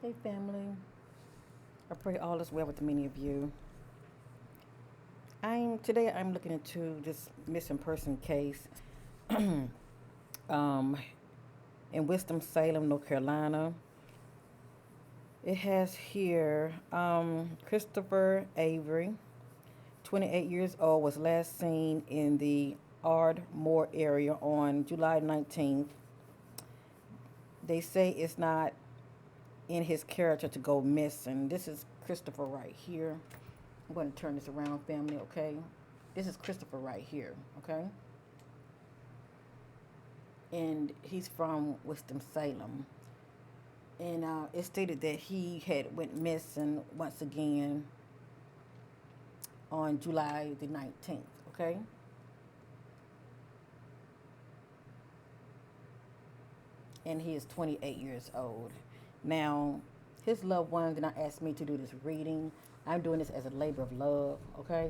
Hey family, I pray all is well with many of you. I'm looking into this missing person case um, in Winston-Salem, North Carolina. It has here Christopher Avery, 28 years old, was last seen in the Ardmore area on July 19th. They say it's not in his character to go missing. This is Christopher right here. I'm going to turn this around, family, okay? This is Christopher right here, okay? And he's from Winston-Salem. And it stated that he had went missing once again on July the 19th, okay? And he is 28 years old. Now, his loved ones did not ask me to do this reading. I'm doing this as a labor of love, okay?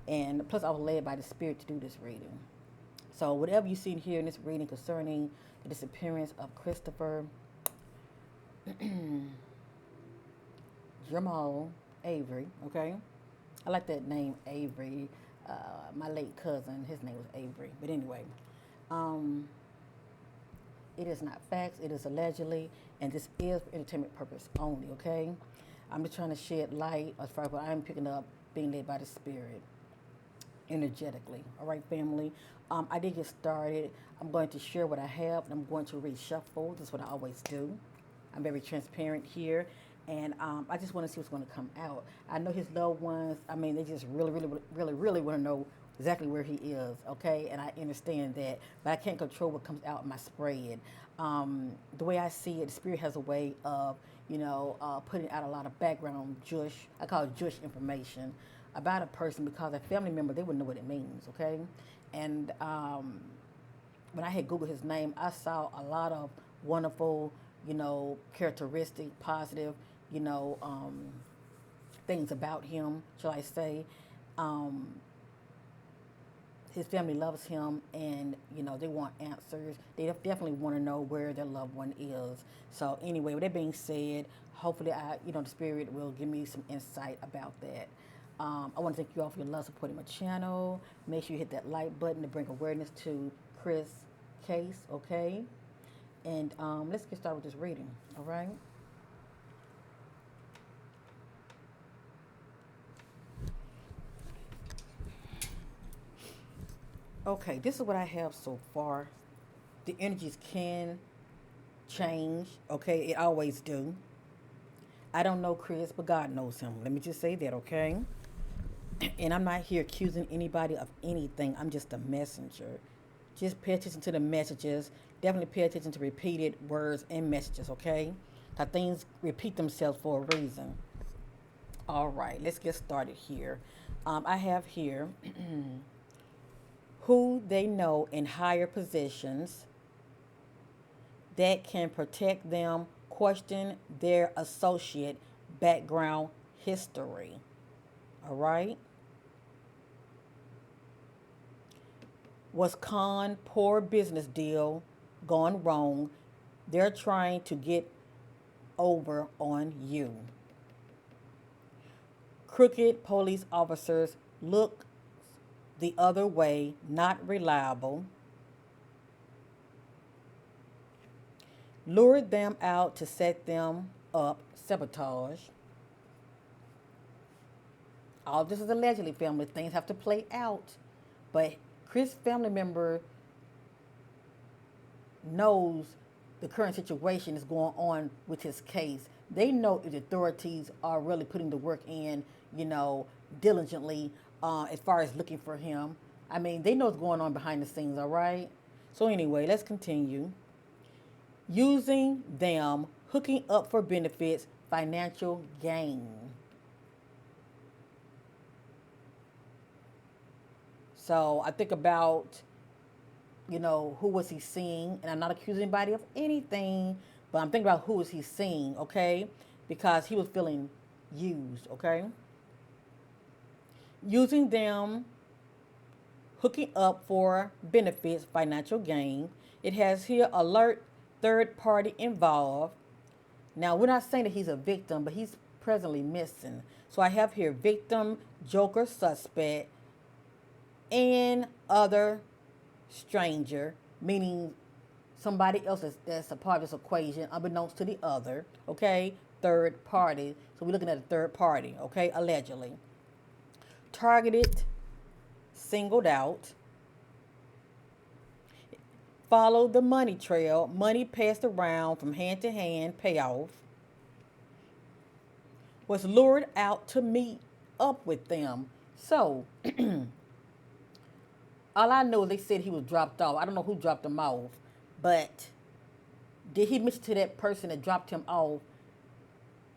And plus, I was led by the Spirit to do this reading. So, whatever you see here in this reading concerning the disappearance of Christopher Jamal Avery, okay? I like that name, Avery. My late cousin, his name was Avery. But anyway, um, it is not facts, it is allegedly, and this is for entertainment purpose only, okay? I'm just trying to shed light as far as what I'm picking up, being led by the Spirit energetically. All right, family. I did get started. I'm going to share what I have, and I'm going to reshuffle. This is what I always do. I'm very transparent here, and I just want to see what's going to come out. I know his loved ones. I mean, they just really want to know exactly where he is. Okay, and I understand that, but I can't control what comes out in my spread. The way I see it, the Spirit has a way of, putting out a lot of background jush. I call it jush information about a person because a family member, they wouldn't know what it means, okay? And when I had Googled his name, I saw a lot of wonderful, characteristic, positive, you know, um, things about him, shall I say. Um, his family loves him, and they want answers. They definitely want to know where their loved one is. So anyway, with that being said, hopefully the Spirit will give me some insight about that. I want to thank you all for your love supporting my channel. Make sure you hit that like button to bring awareness to Chris' case, okay? And let's get started with this reading, all right? Okay, this is what I have so far. The energies can change, okay? It always do. I don't know Chris, but God knows him. Let me just say that, okay? And I'm not here accusing anybody of anything. I'm just a messenger. Just pay attention to the messages. Definitely pay attention to repeated words and messages, okay? That things repeat themselves for a reason. All right, let's get started here. I have here who they know in higher positions that can protect them, question their associate background history. All right? Was con poor business deal gone wrong? They're trying to get over on you. Crooked police officers look the other way, not reliable. Lured them out to set them up, sabotage. All this is allegedly, family. Things have to play out. But Chris' family member knows the current situation is going on with his case. They know the authorities are really putting the work in, diligently as far as looking for him. I mean, they know what's going on behind the scenes, all right? So, anyway, let's continue. Using them, hooking up for benefits, financial gain. So, I think about who was he seeing? And I'm not accusing anybody of anything, but I'm thinking about who was he seeing, okay? Because he was feeling used, okay? Using them, hooking up for benefits, financial gain. It has here alert third party involved. Now, we're not saying that he's a victim, but he's presently missing. So I have here victim, joker, suspect, and other stranger, meaning somebody else that's a part of this equation, unbeknownst to the other, okay? Third party. So we're looking at a third party, okay? Allegedly. Targeted, singled out. Followed the money trail. Money passed around from hand to hand, payoff. Was lured out to meet up with them. So, all I know is they said he was dropped off. I don't know who dropped him off, but did he mention to that person that dropped him off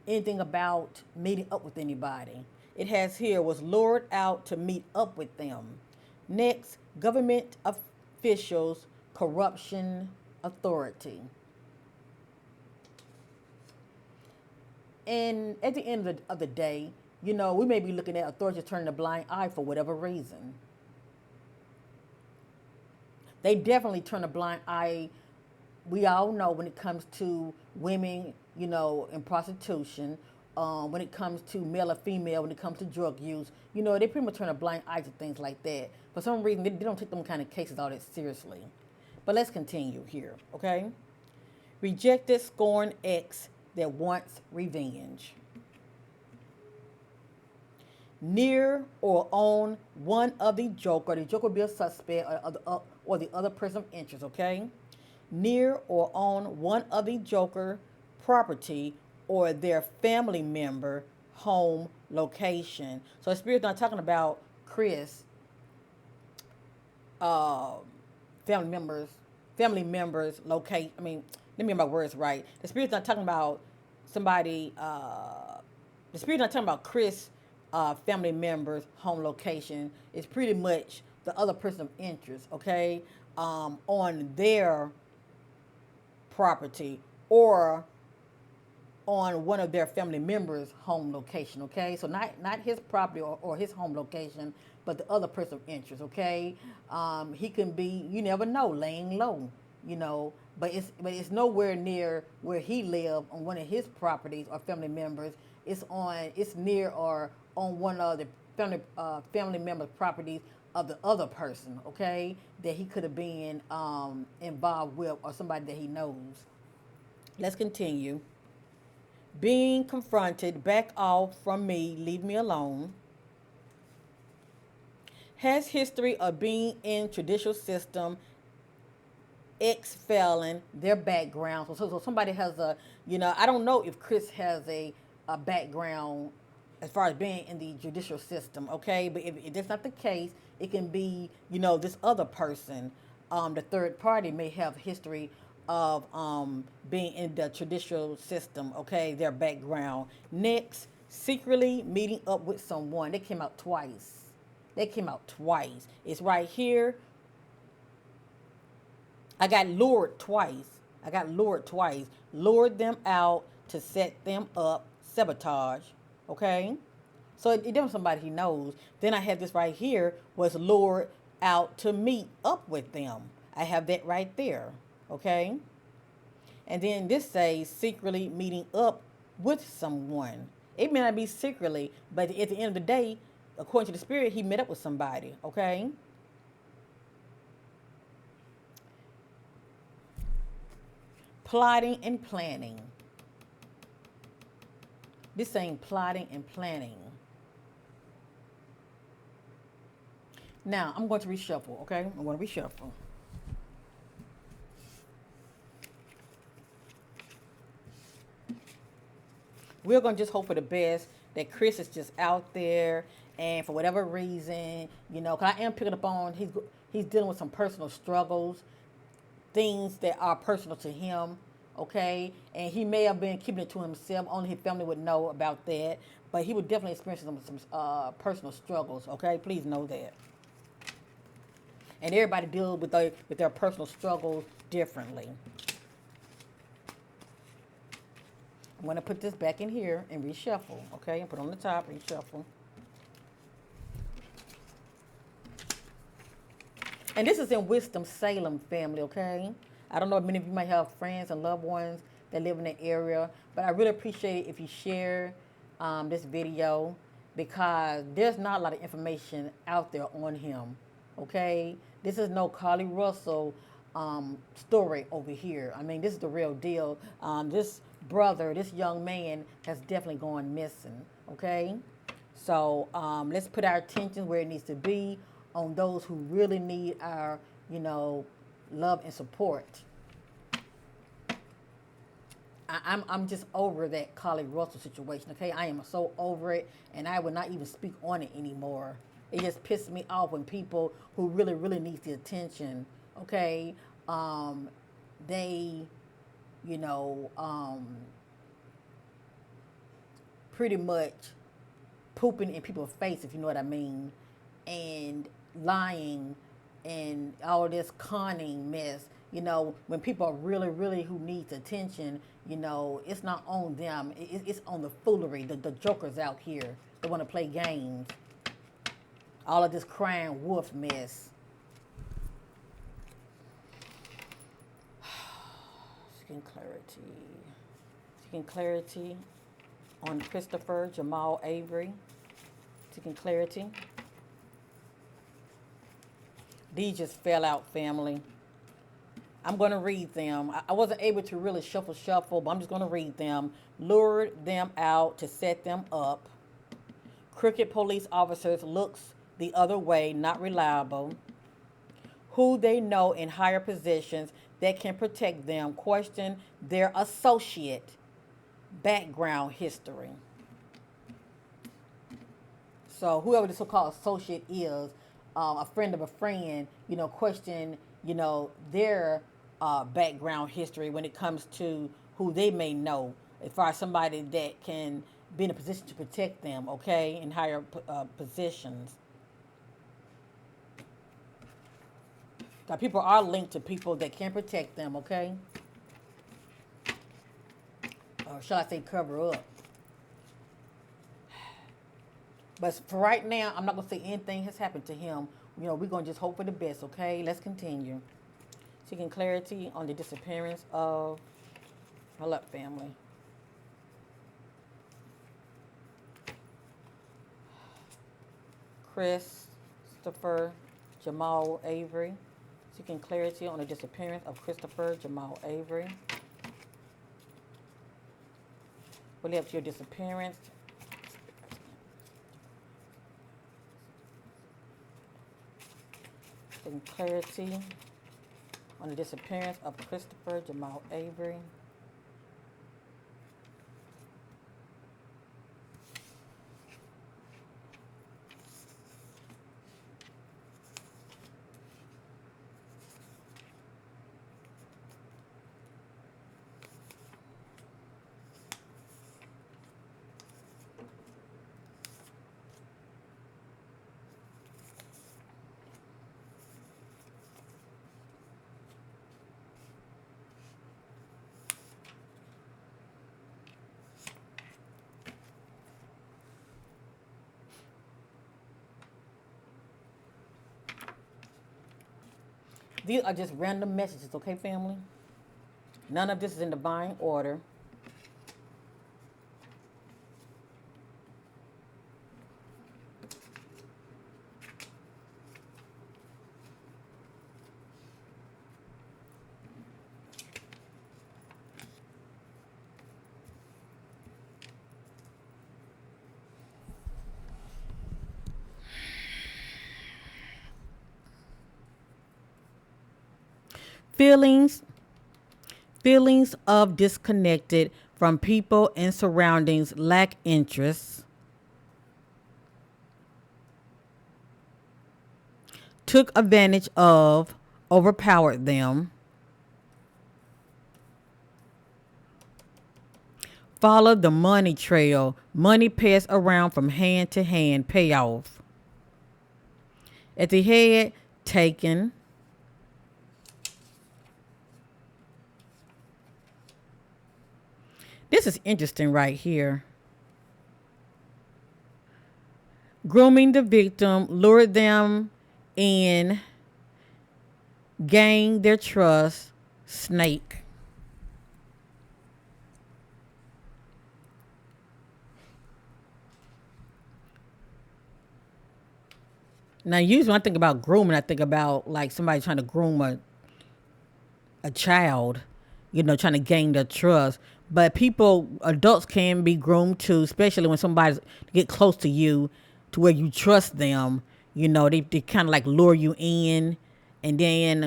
anything about meeting up with anybody? It has here was lured out to meet up with them. Next, government officials, corruption, authority. And at the end of the day, you know, we may be looking at authorities turning a blind eye for whatever reason. They definitely turn a blind eye. We all know when it comes to women, you know, in prostitution, when it comes to male or female, when it comes to drug use, you know, they pretty much turn a blind eye to things like that. For some reason, they don't take them kind of cases all that seriously. But let's continue here, okay? Rejected, scorned ex that wants revenge. Near or on one of the joker will be a suspect or the other person of interest, okay? Near or on one of the joker property or their family member home location. So the Spirit's not talking about Chris, family members locate. I mean, let me get my words right. The Spirit's not talking about somebody. The Spirit's not talking about Chris, family members home location. It's pretty much the other person of interest. Okay, on their property or on one of their family members' home location, okay? So not his property or his home location, but the other person of interest, okay? He can be, you never know, laying low, you know, but it's nowhere near where he lived on one of his properties or family members. It's near or on one of the family members' properties of the other person, okay? That he could have been involved with or somebody that he knows. Let's continue. Being confronted, back off from me, leave me alone. Has history of being in judicial system, ex-felon, their background. So somebody has a, you know, I don't know if Chris has a background as far as being in the judicial system, okay? But if that's not the case, it can be, you know, this other person, the third party may have history of being in the judicial system, okay, their background. Next, secretly meeting up with someone. They came out twice. It's right here. I got lured twice. Lured them out to set them up, sabotage, okay? So it was somebody he knows. Then I have this right here, was lured out to meet up with them. I have that right there. Okay, and then this says secretly meeting up with someone. It may not be secretly, but at the end of the day, according to the Spirit, he met up with somebody. Okay. Plotting and planning. This ain't plotting and planning. Now I'm going to reshuffle. Okay, I'm going to reshuffle. We're going to just hope for the best, that Chris is just out there, and for whatever reason, you know, because I am picking up on he's dealing with some personal struggles, things that are personal to him, okay? And he may have been keeping it to himself. Only his family would know about that, but he would definitely experience some personal struggles, okay? Please know that. And everybody deals with their personal struggles differently. I'm going to put this back in here and reshuffle, okay? And put it on the top, reshuffle. And this is in Winston-Salem, family, okay? I don't know if many of you might have friends and loved ones that live in the area. But I really appreciate it if you share this video, because there's not a lot of information out there on him. Okay, this is no Carly Russell story over here. I mean, this is the real deal. This brother, this young man, has definitely gone missing. Okay, so let's put our attention where it needs to be, on those who really need our, love and support. I'm just over that Carly Russell situation, okay? I am so over it, and I will not even speak on it anymore. It just pisses me off when people who really, really need the attention, okay, they, you know, pretty much pooping in people's face, if you know what I mean, and lying and all this conning mess. When people are really, really who needs attention, it's not on them. It's on the foolery, the jokers out here that want to play games. All of this crying wolf mess. Seeking clarity on Christopher Jamal Avery. Seeking clarity. These just fell out, family. I'm going to read them. I wasn't able to really shuffle, but I'm just going to read them. Lured them out to set them up. Crooked police officers looks the other way, not reliable. Who they know in higher positions that can protect them. Question their associate background history. So whoever the so-called associate is, a friend of a friend, question, their background history when it comes to who they may know, as far as somebody that can be in a position to protect them, okay, in higher positions. Now, people are linked to people that can protect them, okay? Or shall I say cover up? But for right now, I'm not going to say anything has happened to him. We're going to just hope for the best, okay? Let's continue. Seeking clarity on the disappearance of... Hold up, family. Christopher Jamal Avery. Seeking clarity on the disappearance of Christopher Jamal Avery. What led to your disappearance? Seeking clarity on the disappearance of Christopher Jamal Avery. These are just random messages, okay, family? None of this is in divine order. Feelings of disconnected from people and surroundings, lack interest. Took advantage of, overpowered them. Followed the money trail. Money passed around from hand to hand, payoff. At the head, taken. This is interesting right here. Grooming the victim, lured them in, gained their trust, snake. Now, usually when I think about grooming, I think about like somebody trying to groom a child, trying to gain their trust. But adults can be groomed too, especially when somebody's get close to you to where you trust them. They kind of like lure you in. And then,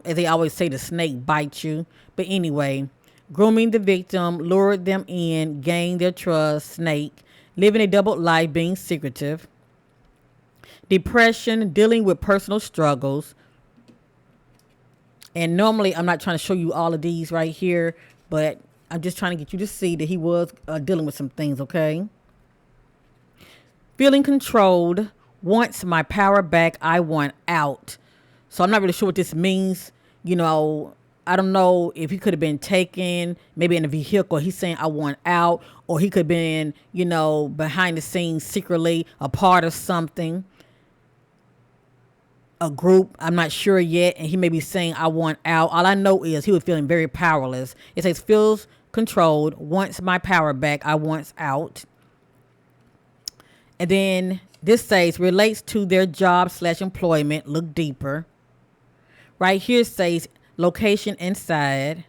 as they always say, the snake bites you. But anyway, grooming the victim, lure them in, gain their trust, snake, living a double life, being secretive, depression, dealing with personal struggles. And normally, I'm not trying to show you all of these right here, but I'm just trying to get you to see that he was dealing with some things, okay? Feeling controlled, wants my power back, I want out. So I'm not really sure what this means. I don't know if he could have been taken, maybe in a vehicle. He's saying, I want out. Or he could have been, behind the scenes, secretly a part of something, a group. I'm not sure yet. And he may be saying, I want out. All I know is he was feeling very powerless. It says, feels controlled, wants my power back, I want out. And then this says, relates to their job/employment, look deeper. Right here says, location inside.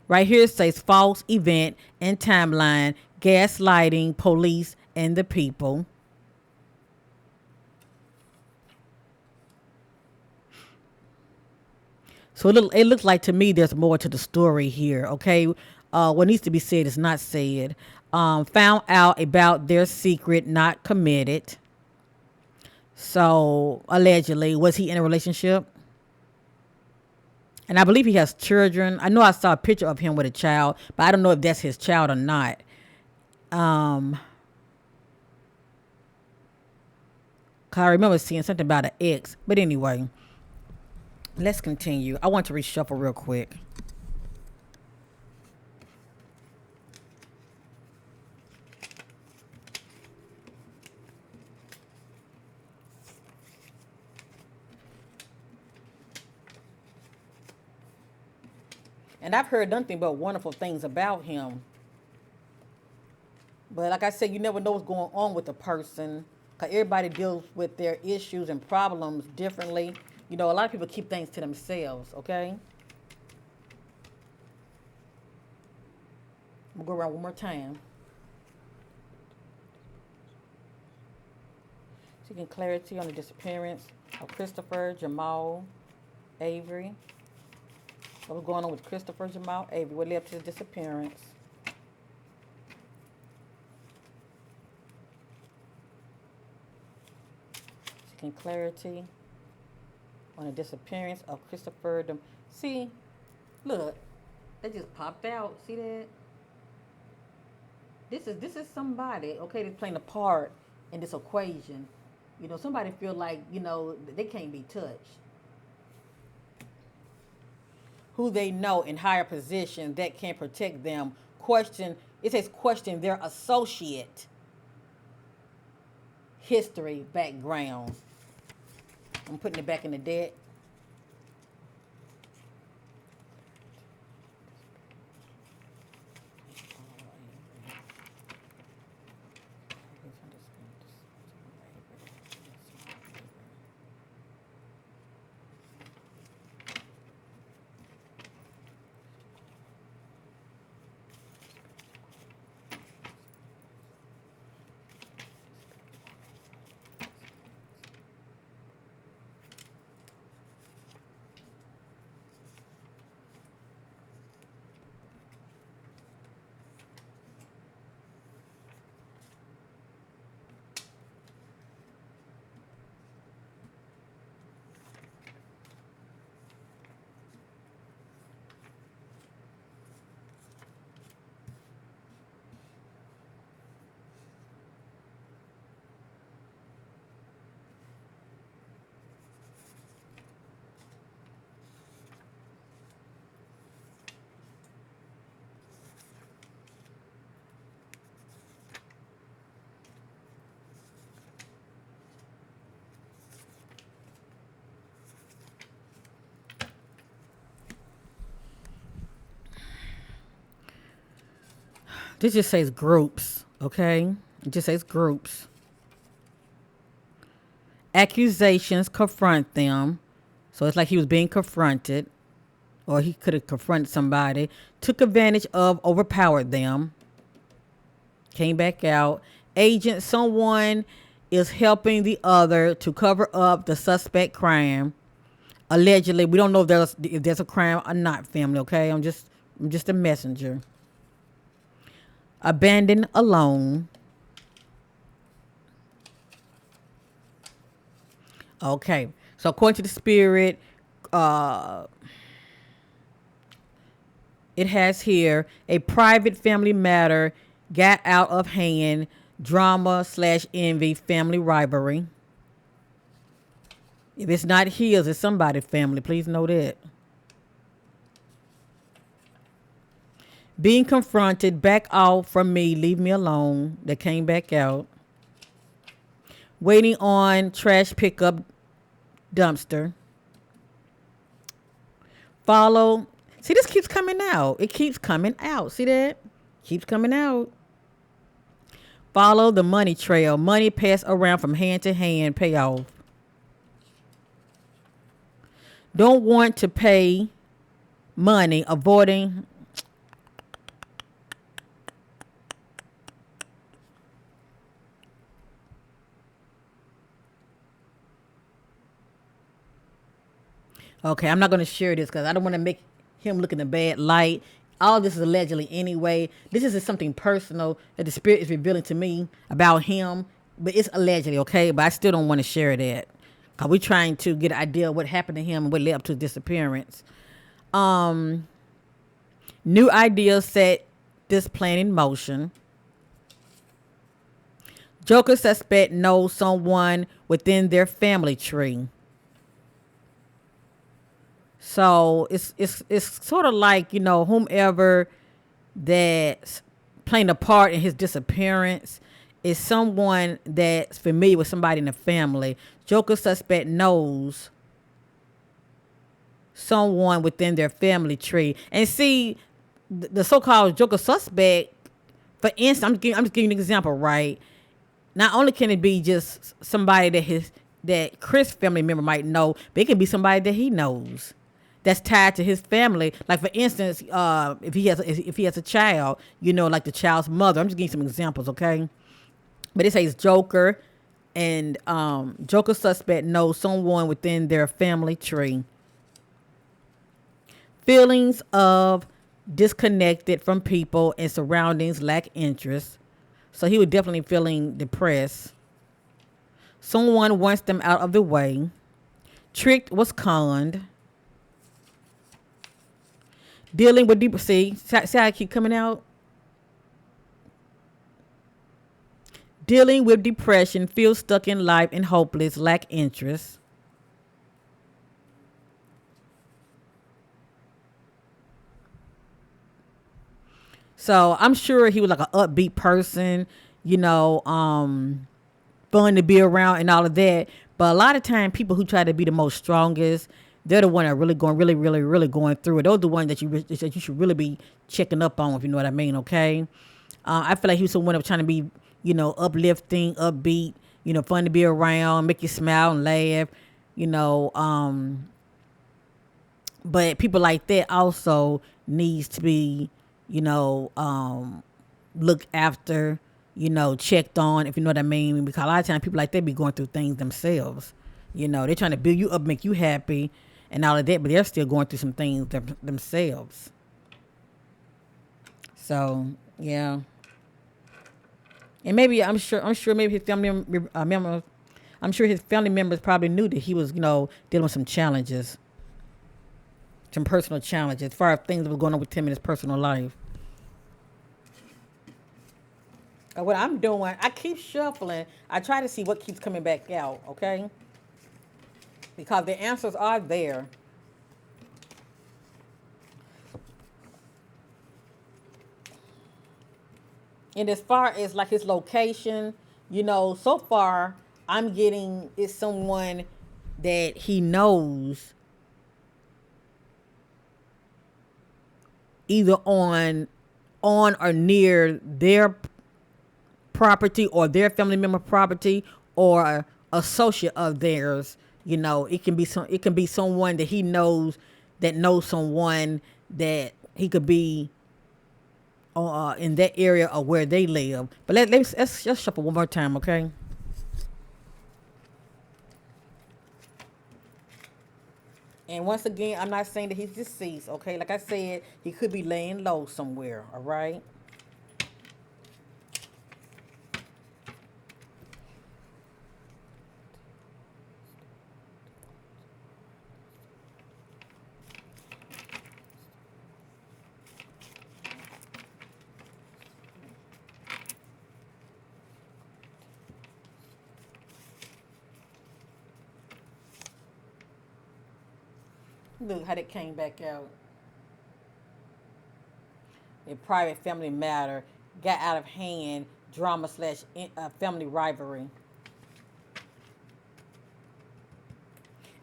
Right here says, false event and timeline, gaslighting, police, and the people. So it looks like to me there's more to the story here, okay? What needs to be said is not said. Found out about their secret, not committed. So, allegedly, was he in a relationship? And I believe he has children. I know I saw a picture of him with a child, but I don't know if that's his child or not. Um, 'Cause I remember seeing something about an ex. But anyway, let's continue. I want to reshuffle real quick. And I've heard nothing but wonderful things about him. But like I said, you never know what's going on with a person. Because everybody deals with their issues and problems differently. A lot of people keep things to themselves, okay? We'll go around one more time. Seeking clarity on the disappearance of Christopher Jamal Avery. What was going on with Christopher Jamal Avery? What led up to his disappearance? Seeking clarity on the disappearance of Christopher. See, look, they just popped out. See that? This is somebody, okay, that's playing a part in this equation. Somebody feel like they can't be touched. Who they know in higher position that can protect them. It says question their associate history background. I'm putting it back in the deck. This just says groups, okay? It just says groups. Accusations confront them. So it's like he was being confronted, or he could have confronted somebody. Took advantage of, overpowered them. Came back out. Agent, someone is helping the other to cover up the suspect crime. Allegedly, we don't know if there's a crime or not, family, okay? I'm just a messenger. Abandoned alone. Okay. So according to the spirit, uh it has here a private family matter got out of hand, drama slash envy, family rivalry. If it's not his, it's somebody's family. Please know that. Being confronted, back off from me, leave me alone. That came back out. Waiting on trash pickup dumpster. Follow. See, this keeps coming out. It keeps coming out. See that? Keeps coming out. Follow the money trail. Money passed around from hand to hand. Payoff. Don't want to pay money. Avoiding. Okay, I'm not going to share this because I don't want to make him look in a bad light. All this is allegedly anyway. This is just something personal that the spirit is revealing to me about him, but it's allegedly, okay? But I still don't want to share that because we're trying to get an idea of what happened to him and what led up to his disappearance. New ideas set this plan in motion. Joker suspect knows someone within their family tree. So it's sort of like, whomever that's playing a part in his disappearance is someone that's familiar with somebody in the family. Joker suspect knows someone within their family tree. And see, the so-called Joker suspect, for instance, I'm just giving you an example, right? Not only can it be just somebody that Chris family member might know, but it can be somebody that he knows that's tied to his family. Like for instance, if he has a child, like the child's mother. I'm just giving you some examples, okay? But it says Joker, and Joker suspect knows someone within their family tree. Feelings of disconnected from people and surroundings, lack interest. So he was definitely feeling depressed. Someone wants them out of the way. Tricked, was conned. Dealing with deep. See how I keep coming out? Dealing with depression, feel stuck in life and hopeless, lack interest. So I'm sure he was like an upbeat person, fun to be around and all of that. But a lot of time, people who try to be the most strongest, they're the one that really going through it. Those are the ones that you should really be checking up on, if you know what I mean. Okay, I feel like he was someone that was trying to be, uplifting, upbeat, fun to be around, make you smile and laugh, you know. But people like that also needs to be, looked after, checked on, if you know what I mean. Because a lot of times people like that be going through things themselves. They're trying to build you up, make you happy and all of that, but they're still going through some things themselves. So, yeah. And maybe I'm sure maybe his family member, I'm sure his family members probably knew that he was, dealing with some challenges, some personal challenges, as far as things that were going on with him in his personal life. What I'm doing, I keep shuffling. I try to see what keeps coming back out, okay? Because the answers are there. And as far as like his location, so far I'm getting is someone that he knows either on or near their property or their family member property, or associate of theirs. It can be it can be someone that he knows that knows someone that he could be in that area or where they live. But let's just shuffle one more time, okay? And once again, I'm not saying that he's deceased, okay? Like I said, he could be laying low somewhere, all right? Look how that came back out. A private family matter got out of hand, drama slash family rivalry.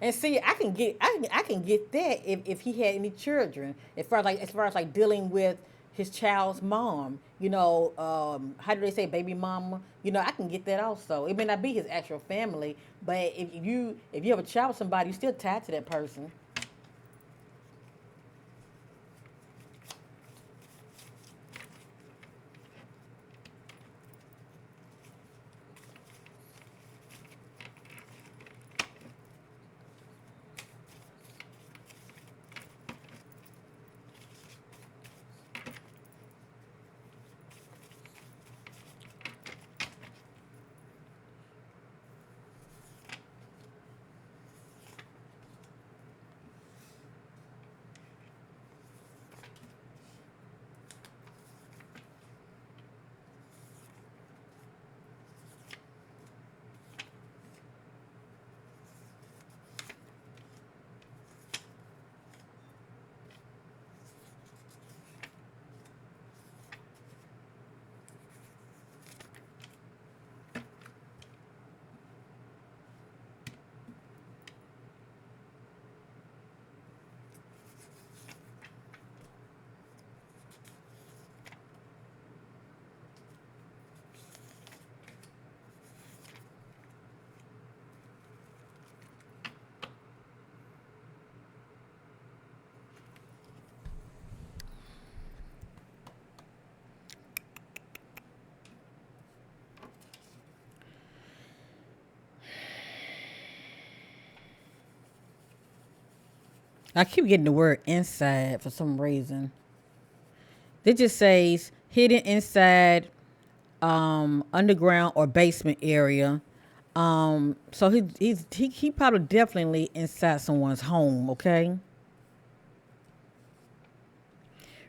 And see, I can get that if he had any children. As far as like dealing with his child's mom, how do they say baby mama? I can get that also. It may not be his actual family, but if you have a child with somebody, you still tied to that person. I keep getting the word inside for some reason. It just says hidden inside underground or basement area. So he probably definitely inside someone's home. Okay,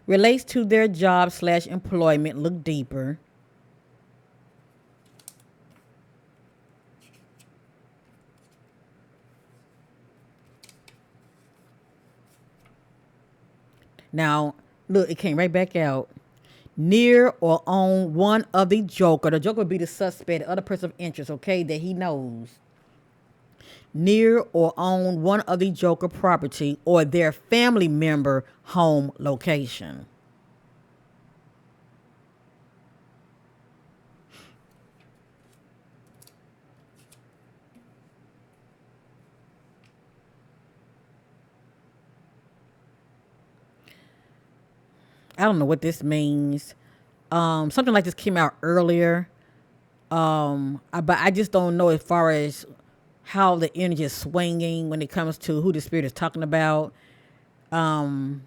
relates to their job slash employment. Look deeper. Now look, it came right back out. Near or on one of the Joker. The Joker would be the suspect, the other person of interest. Okay, that he knows. Near or on one of the Joker property or their family member home location. I don't know what this means. Something like this came out earlier. But I just don't know as far as how the energy is swinging when it comes to who the spirit is talking about. Um,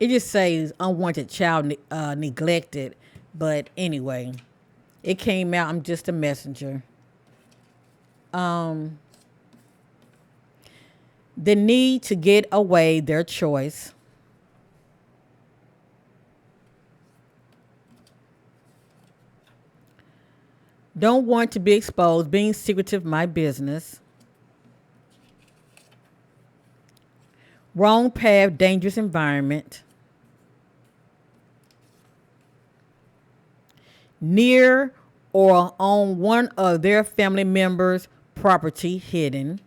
it just says unwanted child neglected. But anyway, it came out. I'm just a messenger. Um, the need to get away, their choice. Don't want to be exposed. Being secretive, my business. Wrong path, dangerous environment. Near or on one of their family members' property hidden.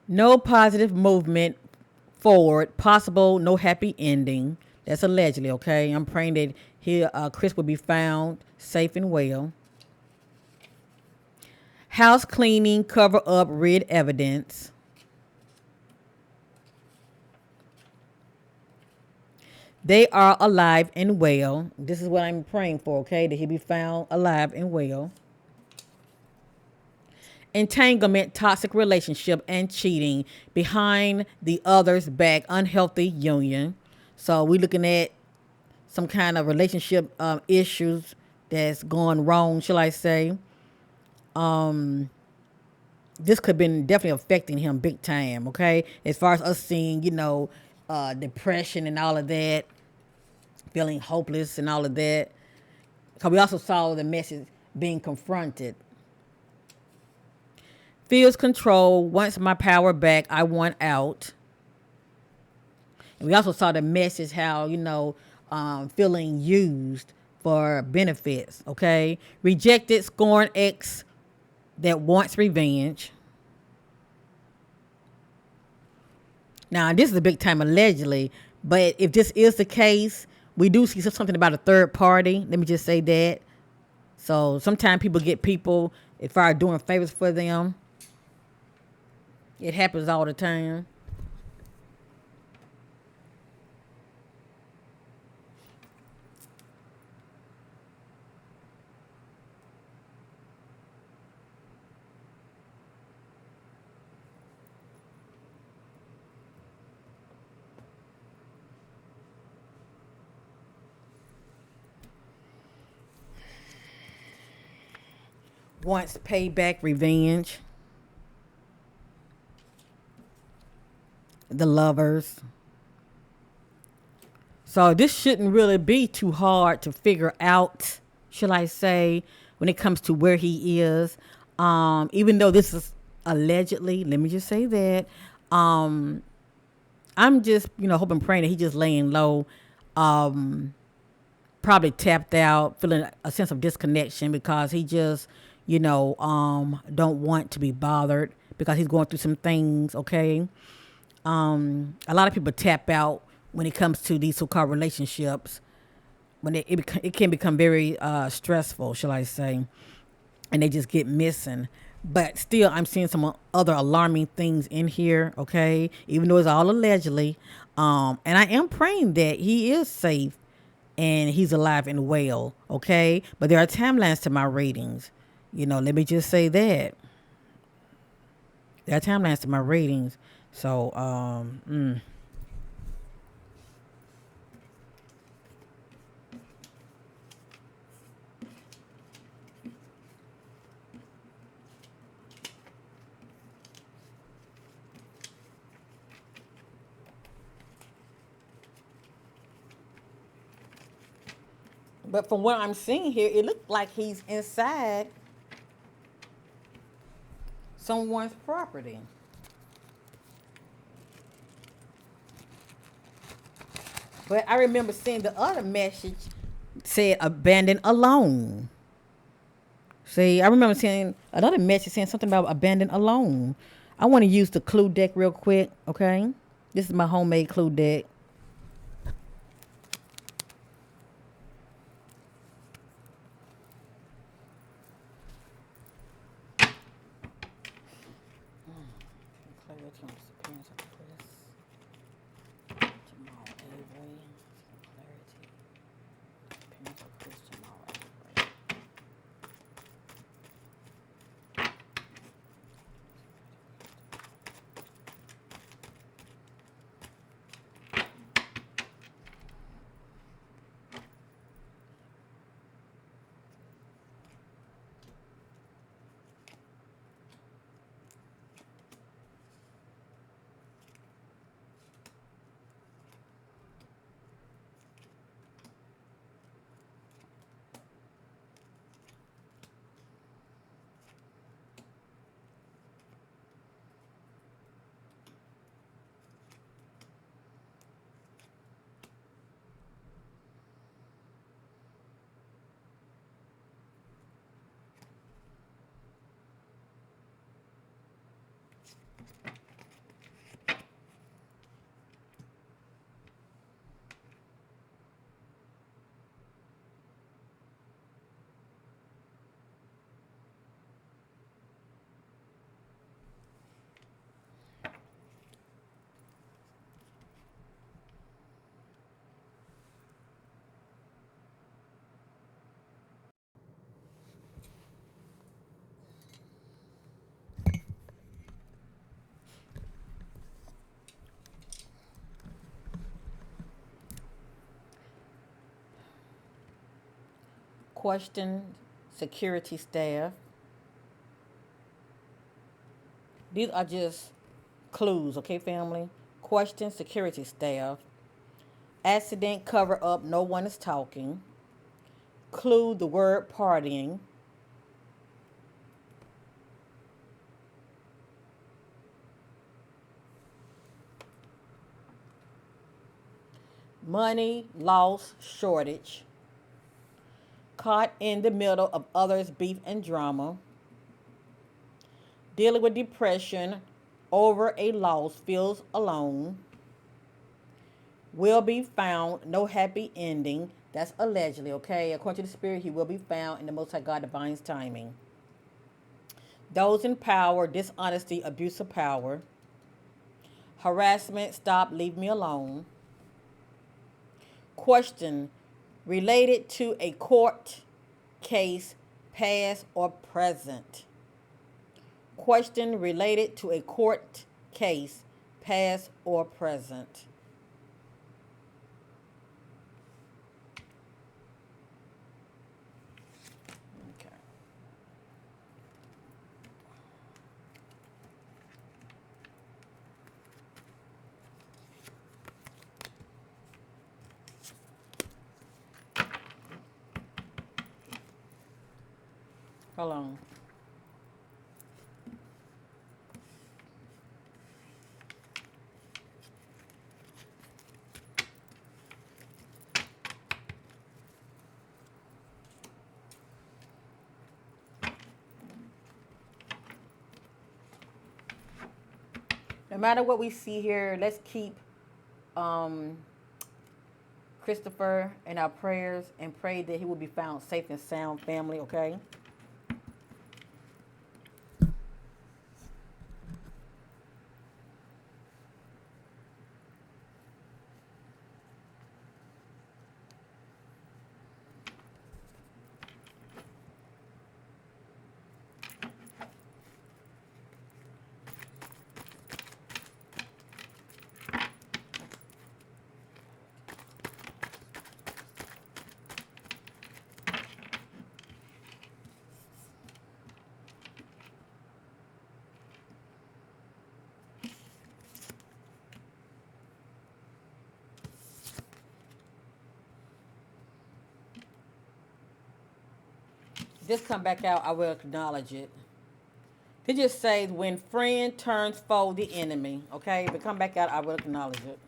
No positive movement forward. Possible no happy ending. That's allegedly, okay? I'm praying that Chris will be found safe and well. House cleaning, cover up, rid evidence. They are alive and well. This is what I'm praying for, okay? That he be found alive and well. Entanglement, toxic relationship, and cheating behind the other's back, unhealthy union. So we looking at some kind of relationship issues that's going wrong, shall I say. This could have been definitely affecting him big time, okay? As far as us seeing, depression and all of that, feeling hopeless and all of that. Because we also saw the message being confronted. Feels control. Wants my power back. I want out. And we also saw the message how, feeling used for benefits, okay? Rejected, scorn ex that wants revenge. Now, this is a big time allegedly, but if this is the case, we do see something about a third party. Let me just say that. So sometimes people get people, if I are doing favors for them, it happens all the time. Wants payback, revenge. The lovers. So this shouldn't really be too hard to figure out, should I say, when it comes to where he is. Even though this is allegedly, let me just say that. I'm just, hoping, praying that he just laying low. Probably tapped out, feeling a sense of disconnection because he just, don't want to be bothered because he's going through some things, okay? A lot of people tap out when it comes to these so-called relationships when it can become very stressful, shall I say, and they just get missing. But still, I'm seeing some other alarming things in here, okay, even though it's all allegedly. And I am praying that he is safe and he's alive and well, okay? But there are timelines to my readings. Let me just say that. There are timelines to my readings. So, but from what I'm seeing here, it looks like he's inside someone's property. But I remember seeing the other message said abandoned alone. See, I remember seeing another message saying something about abandoned alone. I want to use the clue deck real quick, okay? This is my homemade clue deck. Clarity on disappearance of Chris Jamal Avery. Clarity. Disappearance of Chris Jamal Avery. Question security staff. These are just clues, okay, family? Question security staff. Accident cover up, no one is talking. Clue the word partying. Money loss shortage. Caught in the middle of others' beef and drama. Dealing with depression over a loss, feels alone. Will be found, no happy ending. That's allegedly, okay? According to the Spirit, he will be found in the Most High God Divine's timing. Those in power, dishonesty, abuse of power. Harassment, stop, leave me alone. Question, related to a court case, past or present. Question related to a court case, past or present. Okay. Hold on. No matter what we see here, let's keep Christopher in our prayers and pray that he will be found safe and sound, family, okay? Just come back out, I will acknowledge it. It just says when friend turns foe, the enemy. Okay, but come back out, I will acknowledge it.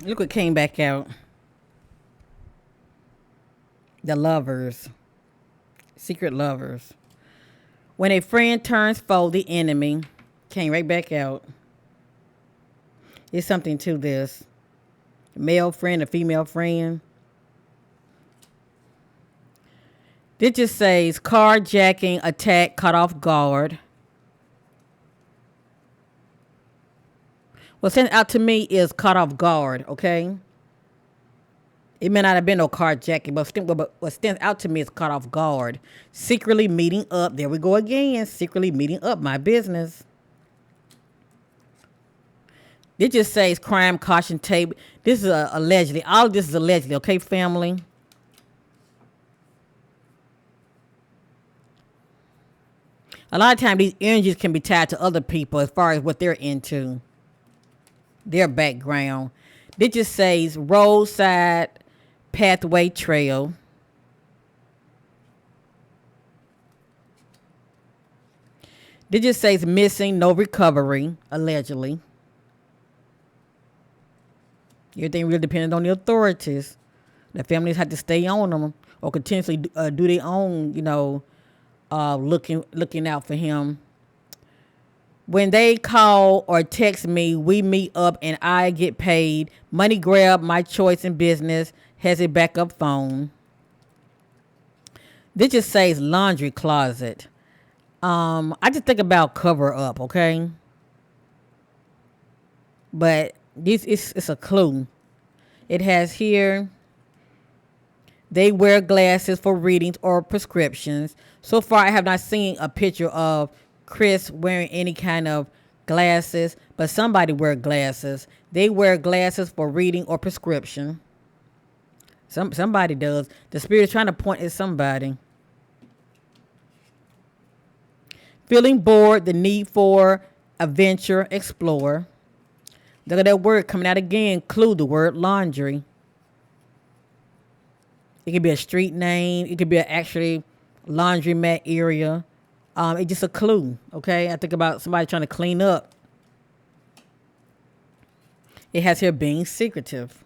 Look what came back out. The lovers. Secret lovers. When a friend turns foe, the enemy. Came right back out. There's something to this. A male friend, a female friend. This just says carjacking, attack, cut off guard. What sent out to me is caught off guard, okay? It may not have been no carjacking, but what stands out to me is caught off guard. Secretly meeting up. There we go again. Secretly meeting up. My business. It just says crime caution tape. This is allegedly. All of this is allegedly, okay, family? A lot of times these energies can be tied to other people as far as what they're into. Their background. It just says roadside pathway trail. It just says missing, no recovery, allegedly. Everything really depends on the authorities. The families have to stay on them or continuously do their own, looking out for him. When they call or text me, we meet up and I get paid. Money grab, my choice in business, has a backup phone. This just says laundry closet. I just think about cover up, okay? But this it's a clue. It has here, they wear glasses for readings or prescriptions. So far, I have not seen a picture of Chris wearing any kind of glasses, but somebody wear glasses. They wear glasses for reading or prescription. Somebody does. The spirit is trying to point at somebody. Feeling bored, the need for adventure, explore. Look at that word coming out again. Clue, the word laundry. It could be a street name. It could be an actually laundromat area. It's just a clue, okay? I think about somebody trying to clean up. It has here being secretive.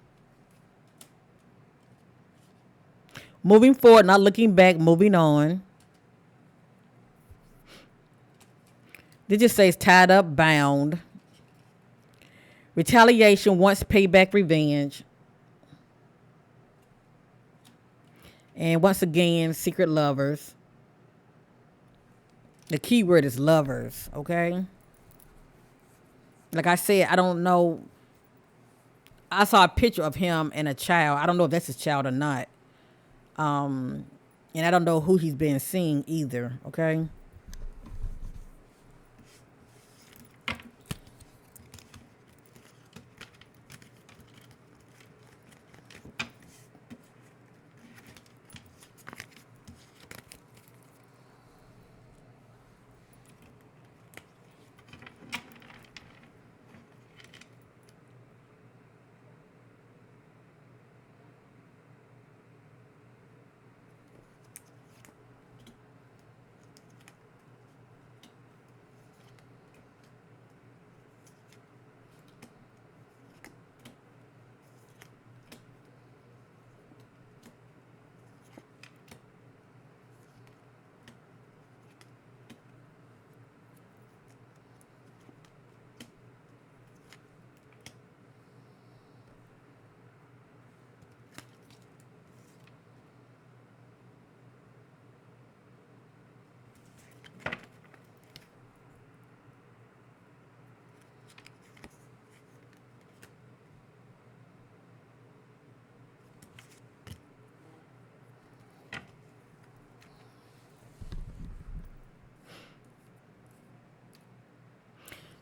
Moving forward, not looking back, moving on. This just says tied up, bound. Retaliation, wants payback, revenge. And once again, secret lovers. The key word is lovers, okay? Like I said, I don't know. I saw a picture of him and a child. I don't know if that's his child or not. And I don't know who he's been seeing either, okay?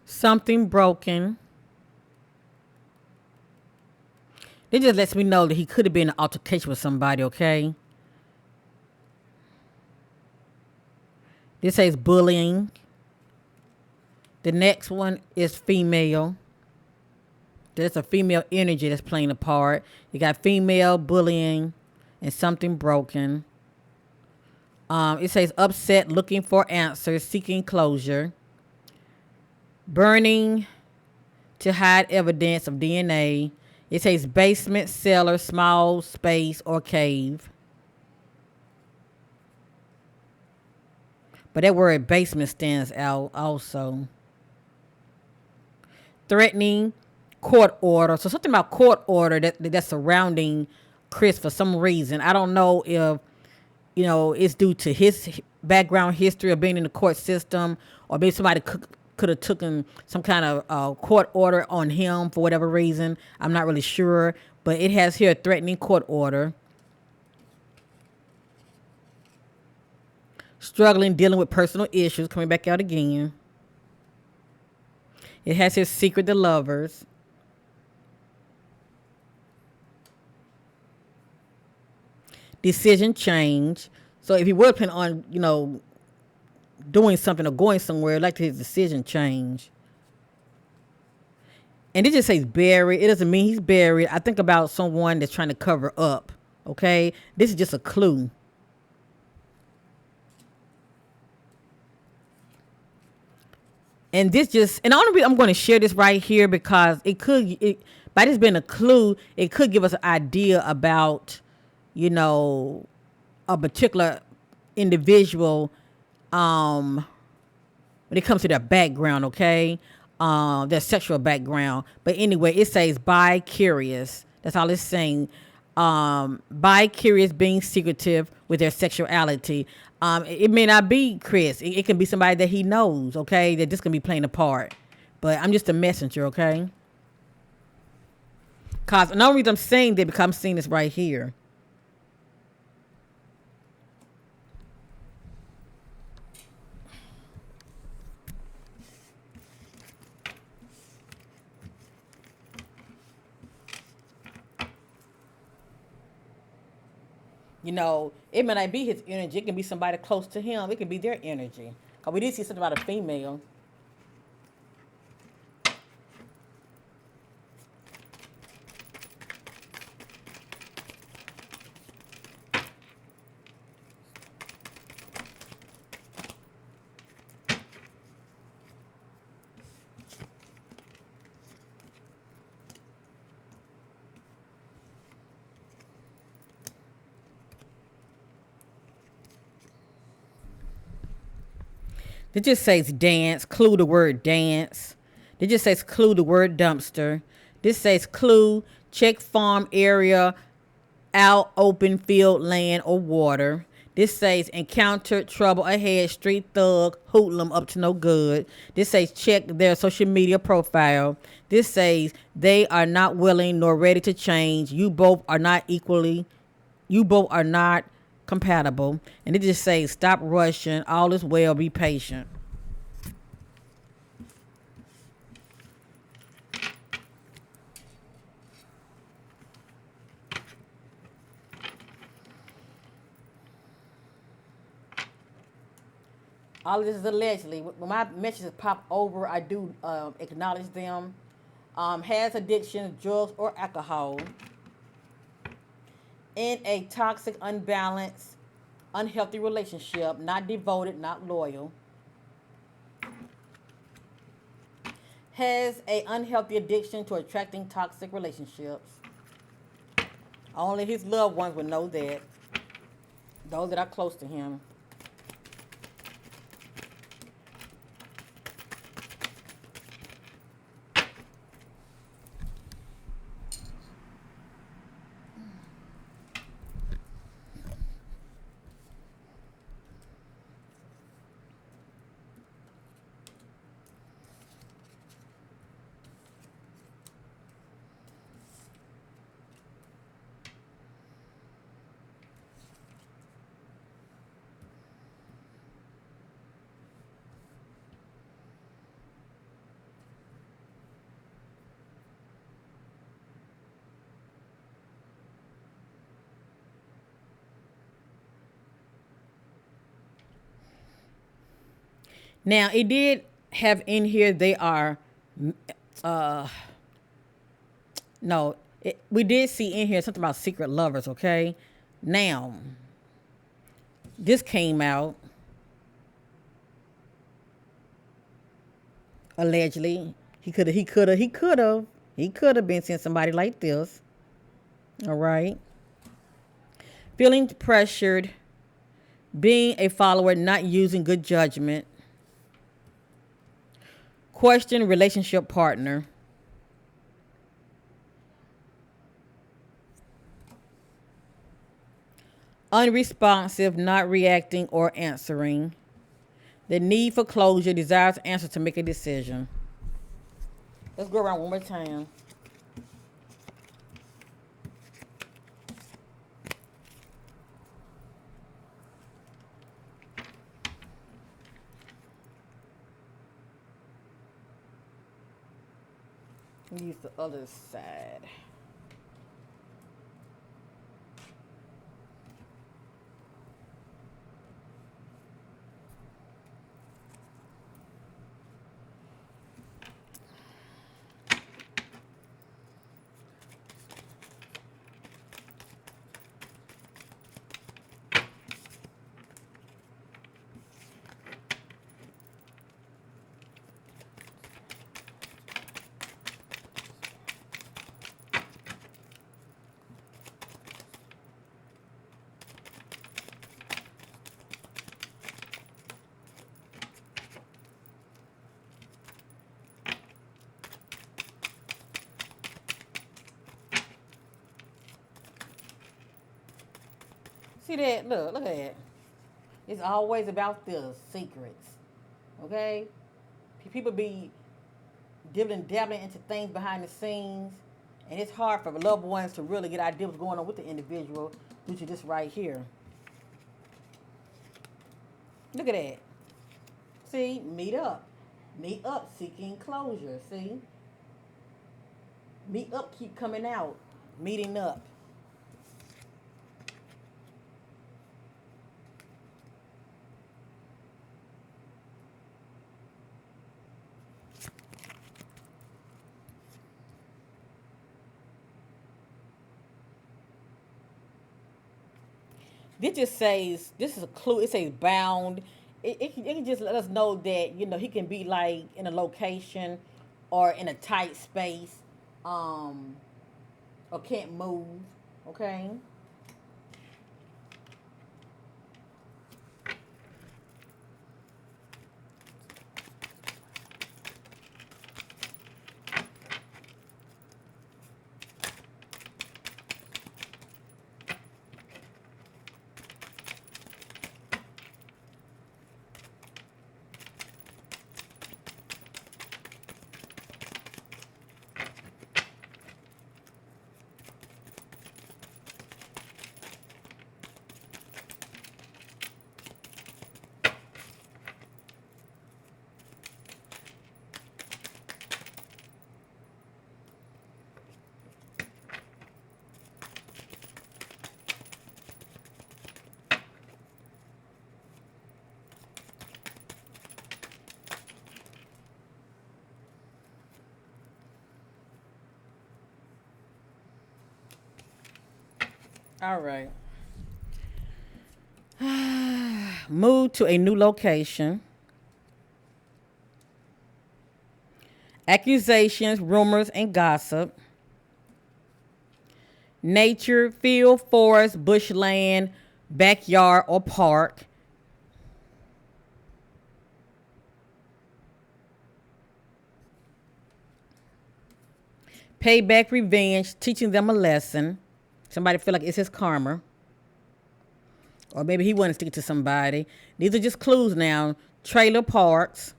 Something broken. It just lets me know that he could have been in an altercation with somebody, okay? This says bullying. The next one is female. There's a female energy that's playing a part. You got female, bullying, and something broken. It says upset, looking for answers, seeking closure. Burning to hide evidence of DNA. It says basement, cellar, small space, or cave. But that word basement stands out also. Threatening court order. So something about court order that's surrounding Chris for some reason. I don't know if it's due to his background history of being in the court system, or maybe somebody could have taken some kind of court order on him for whatever reason. I'm not really sure, but it has here a threatening court order. Struggling, dealing with personal issues, coming back out again. It has his secret to lovers. Decision change. So if he was planning on, doing something or going somewhere, like his decision change. And it just says buried. It doesn't mean he's buried. I think about someone that's trying to cover up. Okay? This is just a clue. And the only reason I'm going to share this right here because by this being a clue, it could give us an idea about, a particular individual, when it comes to their background, okay? Their sexual background. But anyway, it says bi curious. That's all it's saying. Bi curious, being secretive with their sexuality. It may not be Chris. It can be somebody that he knows, okay? That just can be playing a part. But I'm just a messenger, okay? Because the only reason I'm saying that because I'm seeing this right here. It may not be his energy. It can be somebody close to him. It can be their energy. Because we did see something about a female. It just says dance, clue the word dance. It just says clue the word dumpster. This says clue, check farm area, out open field, land, or water. This says encountered trouble ahead, street thug, hoodlum up to no good. This says check their social media profile. This says they are not willing nor ready to change. You both are not compatible. And it just says stop rushing, all is well, be patient. All of this is allegedly. When my messages pop over, I do acknowledge them. Has addiction, drugs, or alcohol. In a toxic, unbalanced, unhealthy relationship, not devoted, not loyal. Has a unhealthy addiction to attracting toxic relationships. Only his loved ones would know that. Those that are close to him. Now, it did have in here, they are, no, we did see in here something about secret lovers, okay? Now, this came out, allegedly. He could have. He could have been seeing somebody like this. All right. Feeling pressured, being a follower, not using good judgment. Question relationship partner. Unresponsive, not reacting or answering. The need for closure, desires answer to make a decision. Let's go around one more time. Use the other side. See that? Look at that. It's always about the secrets. Okay? People be dabbling into things behind the scenes, and it's hard for loved ones to really get idea what's going on with the individual due to this right here. Look at that. See, meet up. Meet up, seeking closure. See? Meet up, keep coming out. Meeting up. This just says, this is a clue. It says bound. It can just let us know that, he can be like in a location or in a tight space, or can't move. Okay. All right. Move to a new location. Accusations, rumors, and gossip. Nature, field, forest, bushland, backyard, or park. Payback, revenge, teaching them a lesson. Somebody feel like it's his karma. Or maybe he wants to stick to somebody. These are just clues now. Trailer parks.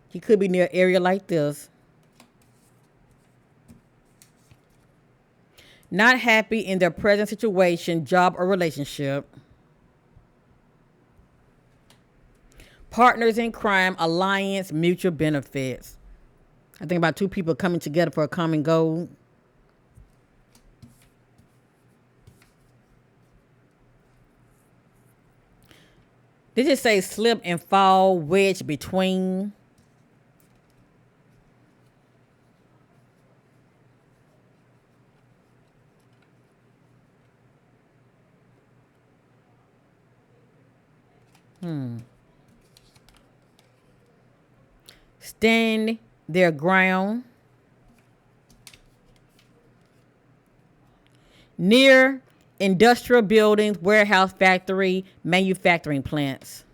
He could be near an area like this. Not happy in their present situation, job, or relationship. Partners in crime, alliance, mutual benefits. I think about two people coming together for a common goal. They just say slip and fall, wedge between. Stand their ground. Near industrial buildings, warehouse, factory, manufacturing plants.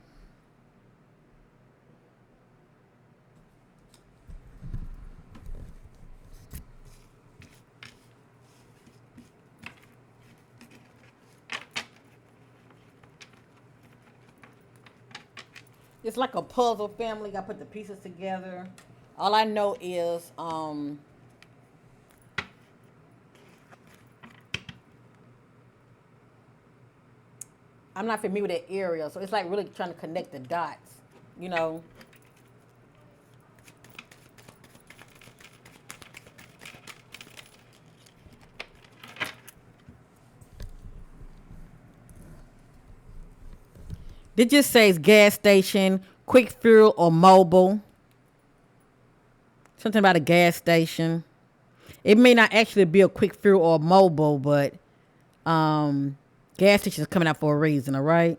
It's like a puzzle, family. I put the pieces together. All I know is I'm not familiar with that area, so it's like really trying to connect the dots, you know. It just says gas station, quick fuel, or mobile. Something about a gas station. It may not actually be a quick fuel or mobile, but gas station is coming out for a reason, all right?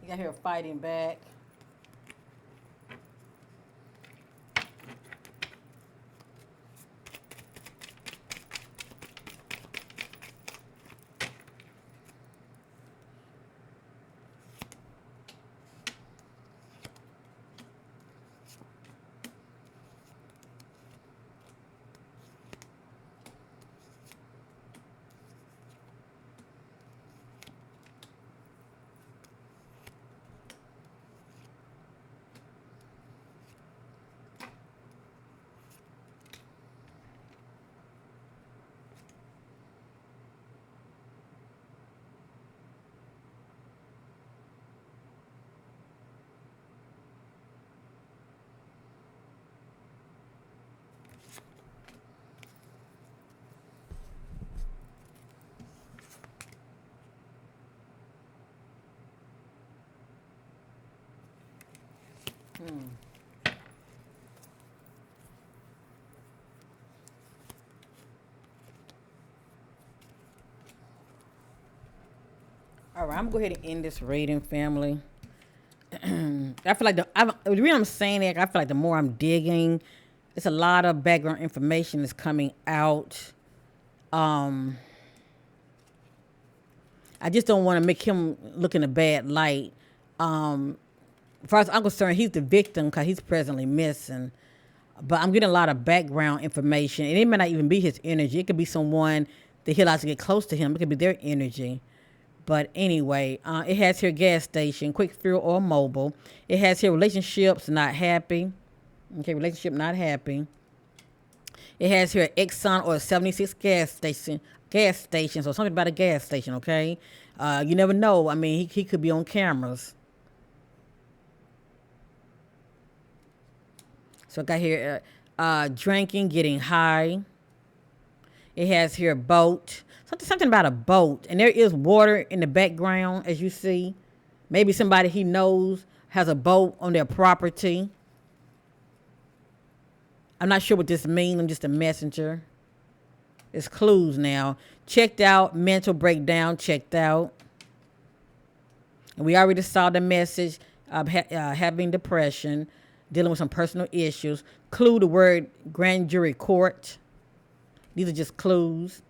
You got here fighting back. All right, I'm gonna go ahead and end this reading, family. I feel like the reason I'm saying that, I feel like the more I'm digging, it's a lot of background information that's coming out. Um, I just don't want to make him look in a bad light. As far as I'm concerned, he's the victim because he's presently missing. But I'm getting a lot of background information, and it may not even be his energy. It could be someone that he likes to get close to him. It could be their energy. But anyway, it has here gas station, quick fuel or mobile. It has here relationships not happy. Okay, relationship not happy. It has here Exxon or 76 gas stations or something about a gas station, okay? You never know. I mean, he could be on cameras. So I got here drinking, getting high. It has here boat. Something about a boat. And there is water in the background, as you see. Maybe somebody he knows has a boat on their property. I'm not sure what this means. I'm just a messenger. It's clues now. Checked out, mental breakdown, checked out. And we already saw the message of having depression, dealing with some personal issues. Clue, the word grand jury court. These are just clues.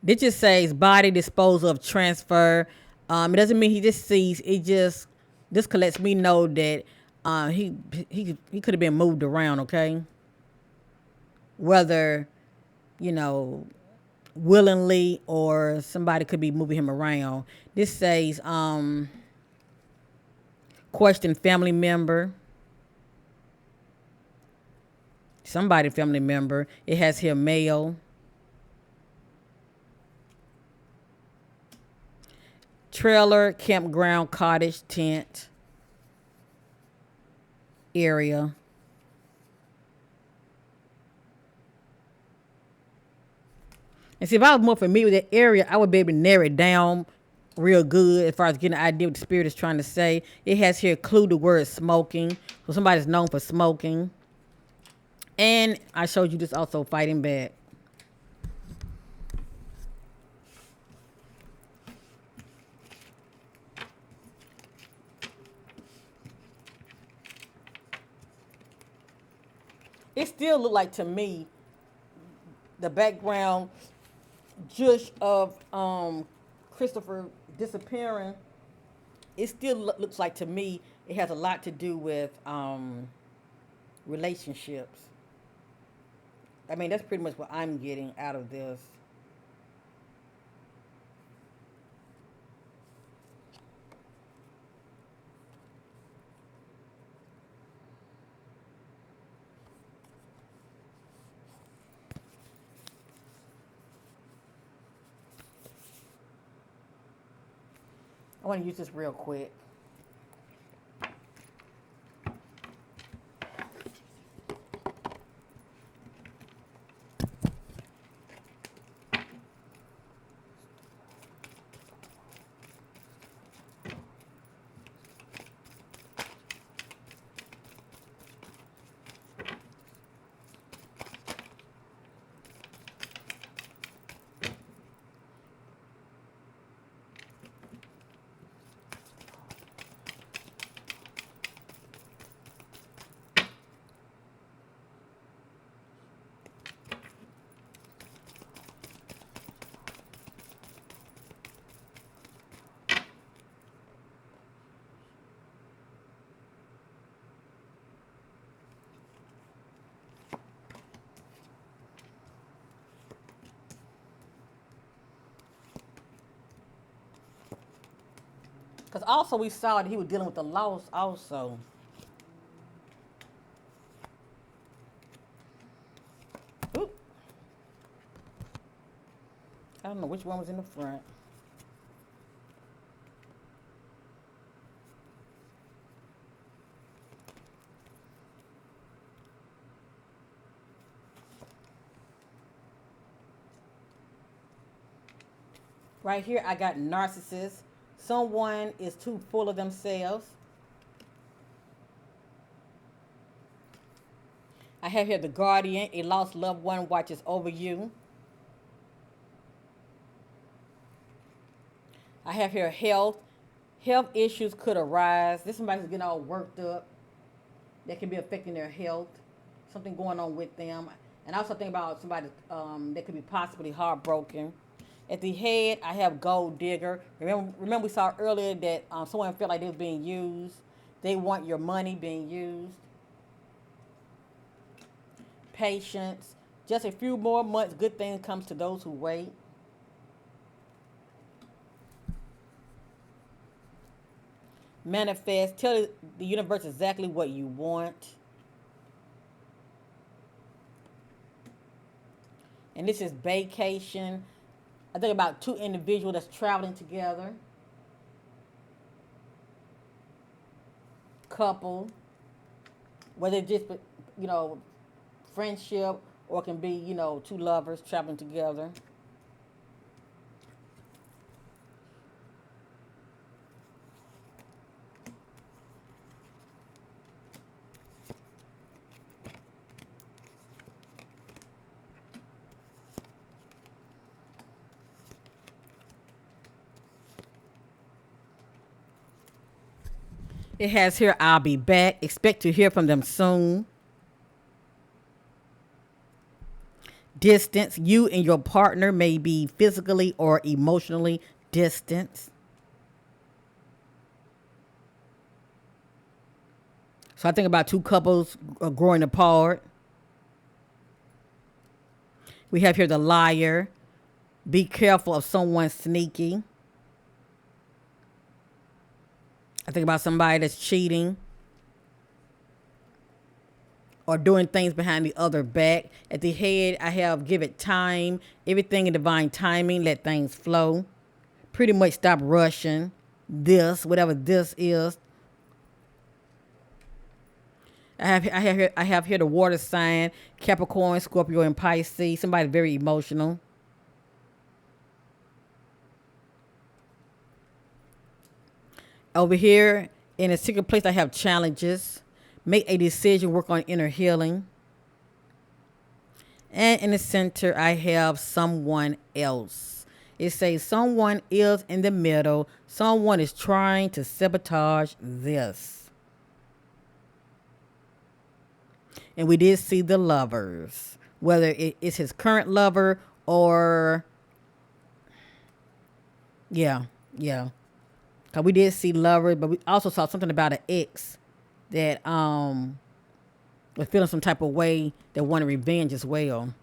This just says body disposal of transfer. It doesn't mean he just sees. It just this lets me know that he could have been moved around. Okay, whether willingly or somebody could be moving him around. This says question family member. Somebody family member. It has here male. Trailer, campground, cottage, tent, area. And see, if I was more familiar with that area, I would be able to narrow it down real good as far as getting an idea what the spirit is trying to say. It has here clue the word smoking. So somebody's known for smoking. And I showed you this also fighting back. It still looked like to me the background just of Christopher disappearing. It still looks like to me it has a lot to do with relationships. I mean, that's pretty much what I'm getting out of this. I want to use this real quick. Because also we saw that he was dealing with the loss also. Oop. I don't know which one was in the front. Right here, I got narcissist. Someone is too full of themselves. I have here the guardian. A lost loved one watches over you. I have here health. Health issues could arise. This somebody's getting all worked up. That can be affecting their health. Something going on with them. And I also think about somebody that could be possibly heartbroken. At the head, I have gold digger. Remember we saw earlier that someone felt like they was being used. They want your money being used. Patience. Just a few more months, good things comes to those who wait. Manifest. Tell the universe exactly what you want. And this is vacation. I think about two individuals that's traveling together. Couple. Whether it's just, friendship or it can be, two lovers traveling together. It has here, I'll be back. Expect to hear from them soon. Distance. You and your partner may be physically or emotionally distant. So I think about two couples growing apart. We have here the liar. Be careful of someone sneaky. I think about somebody that's cheating or doing things behind the other back. At the head, I have give it time. Everything in divine timing. Let things flow. Pretty much stop rushing this, whatever this is. I have here the water sign, Capricorn, Scorpio, and Pisces. Somebody very emotional. Over here, in a secret place, I have challenges. Make a decision, work on inner healing. And in the center, I have someone else. It says someone is in the middle. Someone is trying to sabotage this. And we did see the lovers, whether it is his current lover or, yeah, yeah. Cause we did see lovers, but we also saw something about an ex that was feeling some type of way that wanted revenge as well.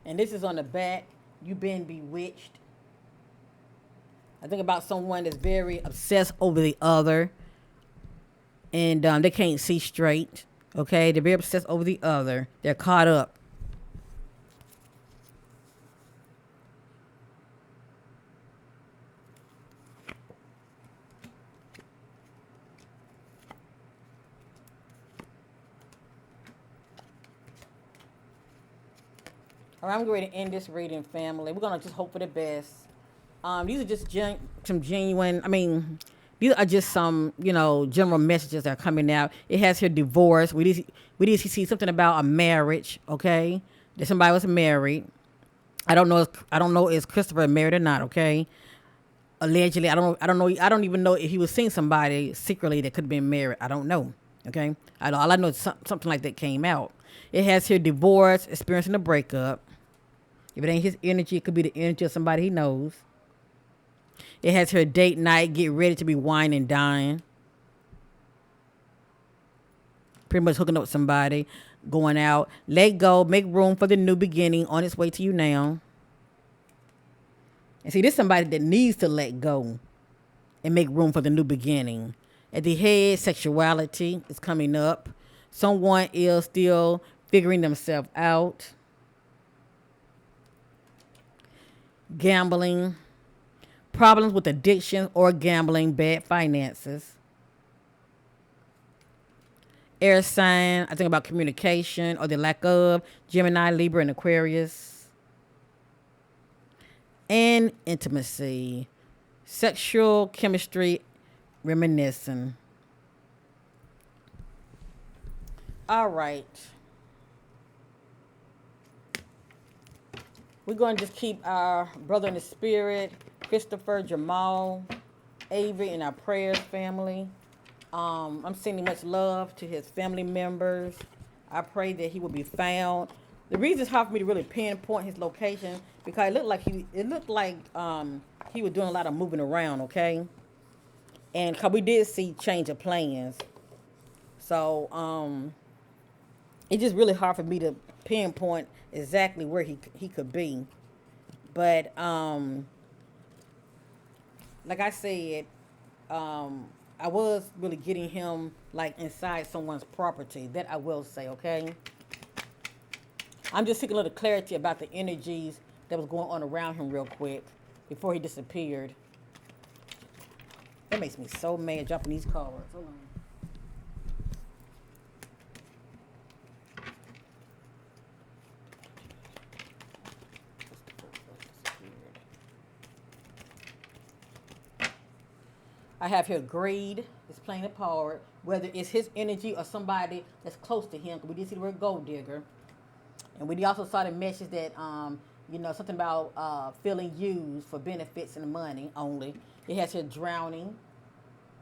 And this is on the back. You've been bewitched. I think about someone that's very obsessed over the other, and they can't see straight. Okay, they're very obsessed over the other. They're caught up. All right, I'm ready to end this reading, family. We're gonna just hope for the best. These are just some genuine. I mean, these are just some, general messages that are coming out. It has here divorce. We did see something about a marriage. Okay, that somebody was married. I don't know if Christopher married or not. Okay, allegedly, I don't know. I don't even know if he was seeing somebody secretly that could have been married. I don't know. Okay, all I know is something like that came out. It has here divorce, experiencing a breakup. If it ain't his energy, it could be the energy of somebody he knows. It has her date night, get ready to be wine and dine. Pretty much hooking up with somebody, going out. Let go, make room for the new beginning on its way to you now. And see, this is somebody that needs to let go and make room for the new beginning. At the head, sexuality is coming up. Someone is still figuring themselves out. Gambling, problems with addiction or gambling, bad finances. Air sign, I think about communication or the lack of. Gemini, Libra, and Aquarius. And intimacy, sexual chemistry, reminiscing. All right. We're going to just keep our brother in the spirit, Christopher Jamal Avery, in our prayers, family. I'm sending much love to his family members. I pray that he will be found. The reason it's hard for me to really pinpoint his location because it looked like he was doing a lot of moving around. Okay, and cause we did see change of plans, so it's just really hard for me to pinpoint exactly where he could be. But like I said, I was really getting him like inside someone's property. That I will say, okay? I'm just seeking a little clarity about the energies that was going on around him real quick before he disappeared. That makes me so mad dropping these cards. Hold on. I have here greed is playing a part, whether it's his energy or somebody that's close to him. We did see the word gold digger. And we also saw the message that, something about feeling used for benefits and money only. It has here drowning.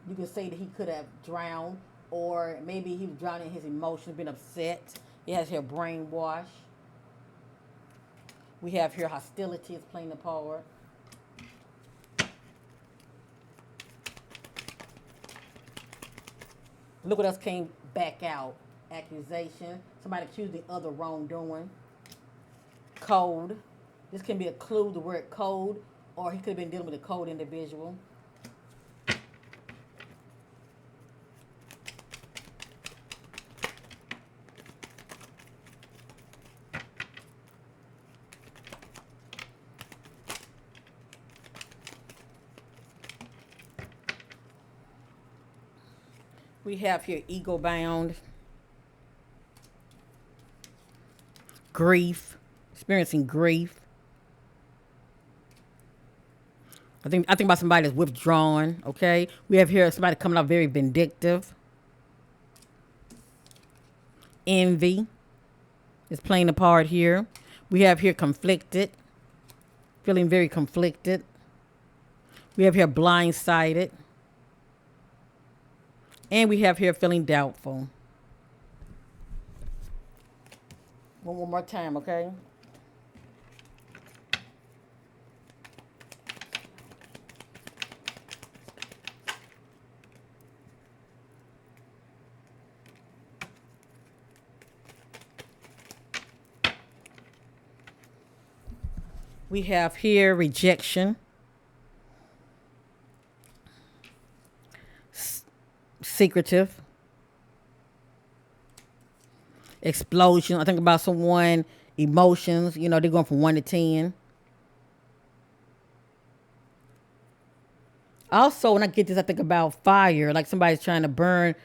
You can say that he could have drowned, or maybe he was drowning his emotions, been upset. It has here brainwash. We have here hostility is playing a part. Look what else came back out. Accusation. Somebody accused the other wrongdoing. Code. This can be a clue, the word code, or he could have been dealing with a cold individual. We have here ego bound, grief, experiencing grief. I think about somebody that's withdrawn. Okay, we have here somebody coming out very vindictive. Envy is playing a part here. We have here conflicted, feeling very conflicted. We have here blindsided, and we have here feeling doubtful. One more time, okay? We have here rejection, secretive, explosion. I think about someone, emotions, they're going from 1 to 10. Also, when I get this, I think about fire, like somebody's trying to burn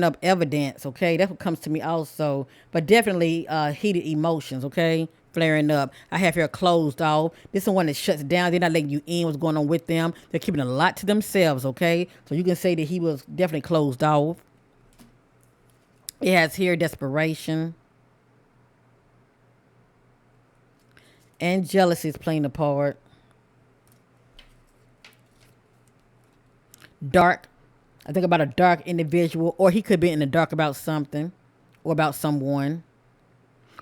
up evidence, okay? That's what comes to me also. But definitely heated emotions, okay? Flaring up. I have here closed off. This is one that shuts down. They're not letting you in what's going on with them. They're keeping a lot to themselves, okay? So you can say that he was definitely closed off. It has here desperation. And jealousy is playing a part. Dark. I think about a dark individual, or he could be in the dark about something or about someone,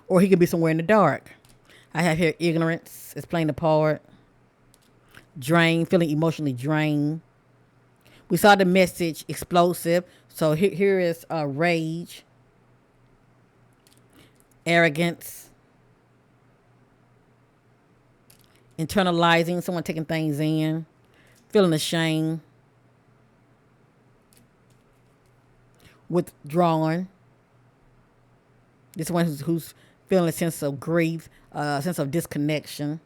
or he could be somewhere in the dark. I have here ignorance is playing a part. Drain, feeling emotionally drained. We saw the message explosive. So here is rage, arrogance, internalizing, someone taking things in, feeling ashamed, withdrawn. This one who's feeling a sense of grief, a sense of disconnection,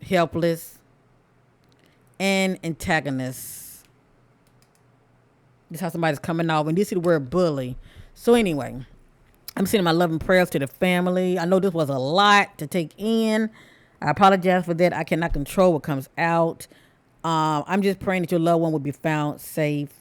helpless, and antagonist. This is how somebody's coming off. And this is the word bully. So anyway, I'm sending my love and prayers to the family. I know this was a lot to take in. I apologize for that. I cannot control what comes out. I'm just praying that your loved one will be found safe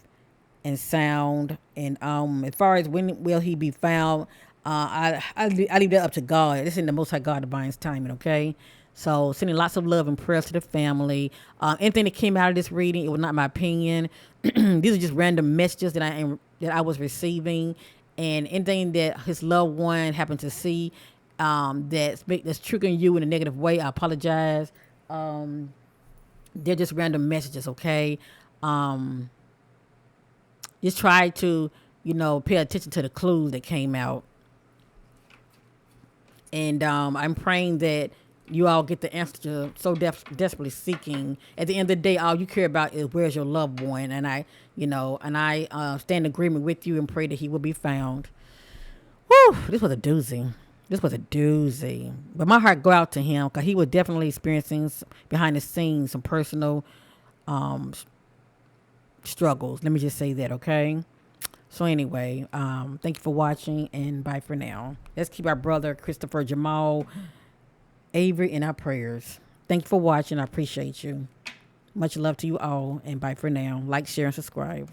and sound. And as far as when will he be found, I leave that up to God. This is in the Most High God Divine's timing, okay? So sending lots of love and prayers to the family. Anything that came out of this reading, it was not my opinion. These are just random messages that I was receiving, and anything that his loved one happened to see that's triggering you in a negative way, I apologize. They're just random messages, okay? Just try to, pay attention to the clues that came out. And I'm praying that you all get the answer to so desperately seeking. At the end of the day, all you care about is where's your loved one. And I stand in agreement with you and pray that he will be found. Whew, this was a doozy. But my heart go out to him because he was definitely experiencing behind the scenes some personal struggles. Let me just say that, okay? So anyway, thank you for watching, and bye for now. Let's keep our brother Christopher Jamal Avery in our prayers. Thank you for watching. I appreciate you. Much love to you all, and bye for now. Like, share, and subscribe.